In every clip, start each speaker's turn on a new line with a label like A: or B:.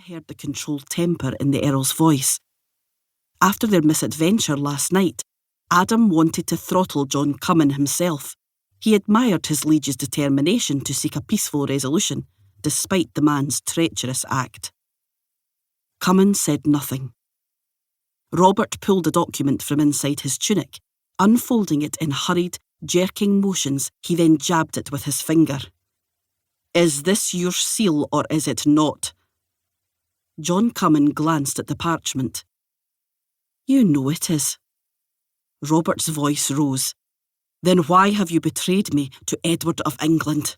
A: heard the controlled temper in the Earl's voice. After their misadventure last night, Adam wanted to throttle John Cummin himself. He admired his liege's determination to seek a peaceful resolution, despite the man's treacherous act. Cummin said nothing. Robert pulled a document from inside his tunic. Unfolding it in hurried, jerking motions, he then jabbed it with his finger. "Is this your seal or is it not?" John Cummin glanced at the parchment. "You know it is." Robert's voice rose. "Then why have you betrayed me to Edward of England?"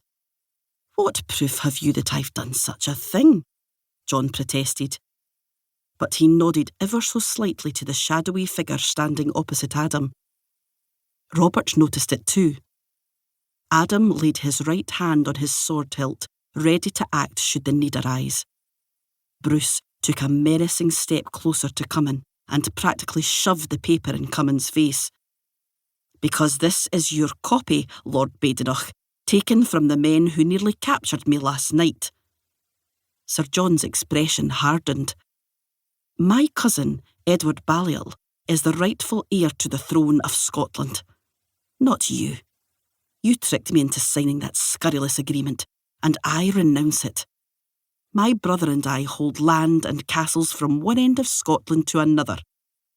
A: "What proof have you that I've done such a thing?" John protested. But he nodded ever so slightly to the shadowy figure standing opposite Adam. Robert noticed it too. Adam laid his right hand on his sword hilt, ready to act should the need arise. Bruce took a menacing step closer to Cummin and practically shoved the paper in Cummin's face. "Because this is your copy, Lord Badenoch, taken from the men who nearly captured me last night." Sir John's expression hardened. "My cousin, Edward Balliol, is the rightful heir to the throne of Scotland. Not you. You tricked me into signing that scurrilous agreement, and I renounce it. My brother and I hold land and castles from one end of Scotland to another,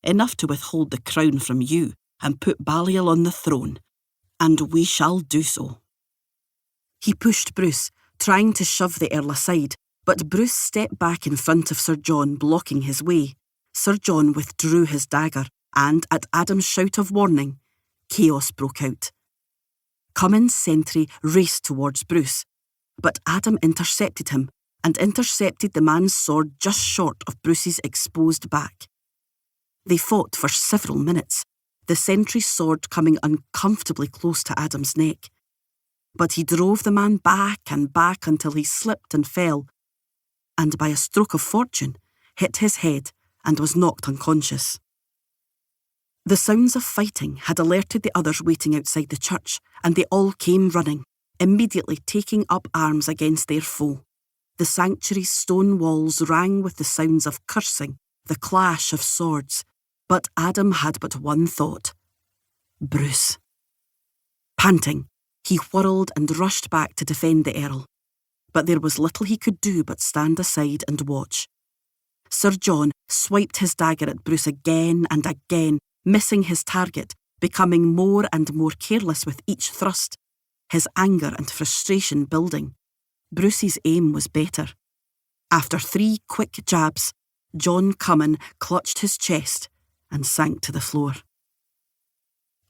A: enough to withhold the crown from you and put Balliol on the throne, and we shall do so." He pushed Bruce, trying to shove the Earl aside, but Bruce stepped back in front of Sir John, blocking his way. Sir John withdrew his dagger, and at Adam's shout of warning, chaos broke out. Cummin's sentry raced towards Bruce, but Adam intercepted him, and intercepted the man's sword just short of Bruce's exposed back. They fought for several minutes, the sentry's sword coming uncomfortably close to Adam's neck. But he drove the man back and back until he slipped and fell, and by a stroke of fortune, hit his head and was knocked unconscious. The sounds of fighting had alerted the others waiting outside the church, and they all came running, immediately taking up arms against their foe. The sanctuary's stone walls rang with the sounds of cursing, the clash of swords, but Adam had but one thought: Bruce. Panting, he whirled and rushed back to defend the Earl, but there was little he could do but stand aside and watch. Sir John swiped his dagger at Bruce again and again, missing his target, becoming more and more careless with each thrust, his anger and frustration building. Bruce's aim was better. After 3 quick jabs, John Cummin clutched his chest and sank to the floor.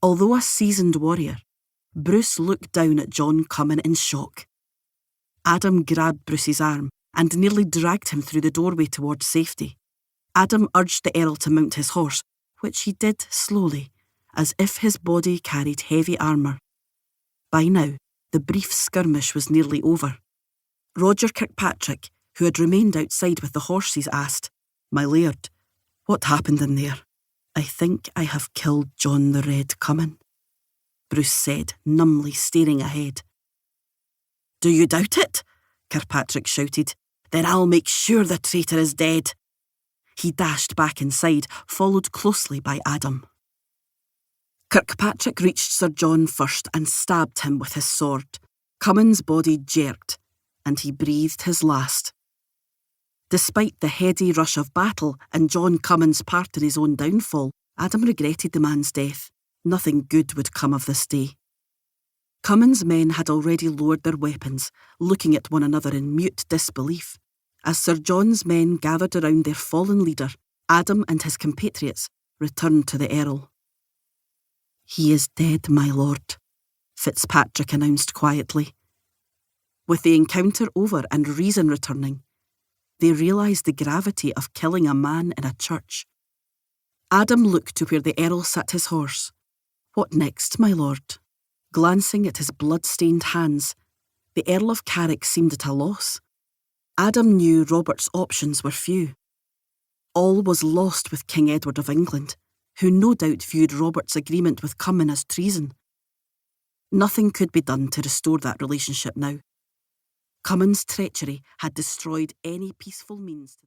A: Although a seasoned warrior, Bruce looked down at John Cummin in shock. Adam grabbed Bruce's arm and nearly dragged him through the doorway towards safety. Adam urged the Earl to mount his horse, which he did slowly, as if his body carried heavy armour. By now, the brief skirmish was nearly over. Roger Kirkpatrick, who had remained outside with the horses, asked, "My laird, what happened in there?" "I think I have killed John the Red Cummin," Bruce said, numbly staring ahead. "Do you doubt it?" Kirkpatrick shouted. "Then I'll make sure the traitor is dead." He dashed back inside, followed closely by Adam. Kirkpatrick reached Sir John first and stabbed him with his sword. Cummin's body jerked, and he breathed his last. Despite the heady rush of battle and John Cummin's part in his own downfall, Adam regretted the man's death. Nothing good would come of this day. Cummin's men had already lowered their weapons, looking at one another in mute disbelief. As Sir John's men gathered around their fallen leader, Adam and his compatriots returned to the Earl. "He is dead, my lord," Fitzpatrick announced quietly. With the encounter over and reason returning, they realised the gravity of killing a man in a church. Adam looked to where the Earl sat his horse. "What next, my lord?" Glancing at his blood-stained hands, the Earl of Carrick seemed at a loss. Adam knew Robert's options were few. All was lost with King Edward of England, who no doubt viewed Robert's agreement with Cummin as treason. Nothing could be done to restore that relationship now. Cummin's treachery had destroyed any peaceful means to